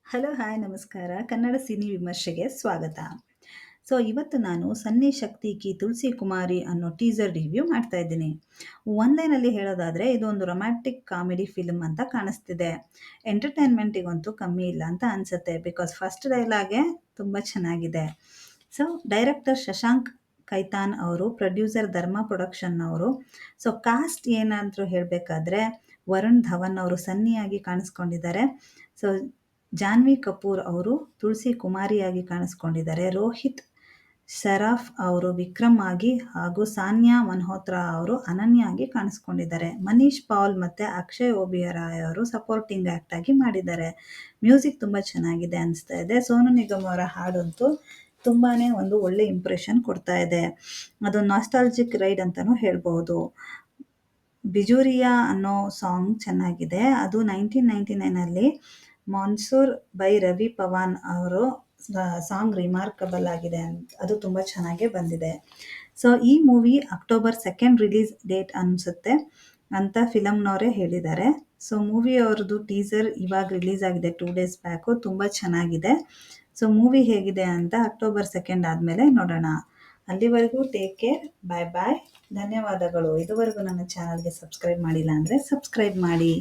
Hello, hi, ನಮಸ್ಕಾರ. Kannada cine ವಿಮರ್ಶೆಗೆ ಸ್ವಾಗತ. ಇವತ್ತು ನಾನು 'ಸನ್ನಿ ಶಕ್ತಿ ಕಿ ತುಳಸಿ ಕುಮಾರಿ' ಅನ್ನೋ ಟೀಸರ್ ರಿವ್ಯೂ ಮಾಡ್ತಾ ಇದ್ದೀನಿ. ಒನ್ ಲೈನಲ್ಲಿ ಹೇಳೋದಾದ್ರೆ ಇದು ಒಂದು ರೊಮ್ಯಾಂಟಿಕ್ ಕಾಮಿಡಿ ಫಿಲ್ಮ್ ಅಂತ ಕಾಣಿಸ್ತಿದೆ. ಎಂಟರ್‌ಟೈನ್‌ಮೆಂಟಿಗಂತೂ ಕಮ್ಮಿ ಇಲ್ಲ ಅಂತ ಅನ್ಸುತ್ತೆ. ಬಿಕಾಸ್ ಫಸ್ಟ್ ಡೈಲಾಗೇ ತುಂಬ ಚೆನ್ನಾಗಿದೆ. ಡೈರೆಕ್ಟರ್ ಶಶಾಂಕ್ ಕೈತಾನ್ ಅವರು, ಪ್ರೊಡ್ಯೂಸರ್ ಧರ್ಮ ಪ್ರೊಡಕ್ಷನ್ ಅವರು. ಕಾಸ್ಟ್ ಏನಾದ್ರು ಹೇಳಬೇಕಾದ್ರೆ ವರುಣ್ ಧವನ್ ಅವರು ಸನ್ನಿಯಾಗಿ ಕಾಣಿಸ್ಕೊಂಡಿದ್ದಾರೆ. ಸೊ ಜಾನ್ವಿ ಕಪೂರ್ ಅವರು ತುಳಸಿ ಕುಮಾರಿಯಾಗಿ ಕಾಣಿಸ್ಕೊಂಡಿದ್ದಾರೆ. ರೋಹಿತ್ ಶರಾಫ್ ಅವರು ವಿಕ್ರಮ್ ಆಗಿ ಹಾಗೂ ಸಾನ್ಯಾ ಮಲ್ಹೋತ್ರಾ ಅವರು ಅನನ್ಯ ಆಗಿ ಕಾಣಿಸ್ಕೊಂಡಿದ್ದಾರೆ. ಮನೀಶ್ ಪೌಲ್ ಮತ್ತೆ ಅಕ್ಷಯ್ ಓಬಿರಾಯ್ ಅವರು ಸಪೋರ್ಟಿಂಗ್ ಆಕ್ಟ್ ಆಗಿ ಮಾಡಿದ್ದಾರೆ. ಮ್ಯೂಸಿಕ್ ತುಂಬ ಚೆನ್ನಾಗಿದೆ ಅನಿಸ್ತಾ ಇದೆ. ಸೋನು ನಿಗಮ್ ಅವರ ಹಾಡಂತೂ ತುಂಬಾನೇ ಒಂದು ಒಳ್ಳೆ ಇಂಪ್ರೆಷನ್ ಕೊಡ್ತಾ ಇದೆ. ಅದು ನಾಸ್ಟಾಲ್ಜಿಕ್ ರೈಡ್ ಅಂತಾನೂ ಹೇಳ್ಬಹುದು. ಬಿಜೂರಿಯಾ ಅನ್ನೋ ಸಾಂಗ್ ಚೆನ್ನಾಗಿದೆ. ಅದು 1999 ಮಾನ್ಸೂರ್ ಬೈ ರವಿ ಪವಾನ್ ಅವರು ಸಾಂಗ್ ರಿಮಾರ್ಕಬಲ್ ಆಗಿದೆ ಅದು ತುಂಬ ಚೆನ್ನಾಗೇ ಬಂದಿದೆ. ಈ ಮೂವಿ ಅಕ್ಟೋಬರ್ 2 ರಿಲೀಸ್ ಡೇಟ್ ಅನಿಸುತ್ತೆ ಅಂತ ಫಿಲಮ್ನವರೇ ಹೇಳಿದ್ದಾರೆ. ಮೂವಿ ಅವ್ರದ್ದು ಟೀಸರ್ ಇವಾಗ ರಿಲೀಸ್ ಆಗಿದೆ 2 ಡೇಸ್ ಬ್ಯಾಕು. ತುಂಬ ಚೆನ್ನಾಗಿದೆ. ಮೂವಿ ಹೇಗಿದೆ ಅಂತ ಅಕ್ಟೋಬರ್ 2 ಆದಮೇಲೆ ನೋಡೋಣ. ಅಲ್ಲಿವರೆಗೂ ಟೇಕ್ ಕೇರ್, ಬಾಯ್ ಬಾಯ್, ಧನ್ಯವಾದಗಳು. ಇದುವರೆಗೂ ನನ್ನ ಚಾನಲ್ಗೆ ಸಬ್ಸ್ಕ್ರೈಬ್ ಮಾಡಿಲ್ಲ ಅಂದರೆ ಸಬ್ಸ್ಕ್ರೈಬ್ ಮಾಡಿ.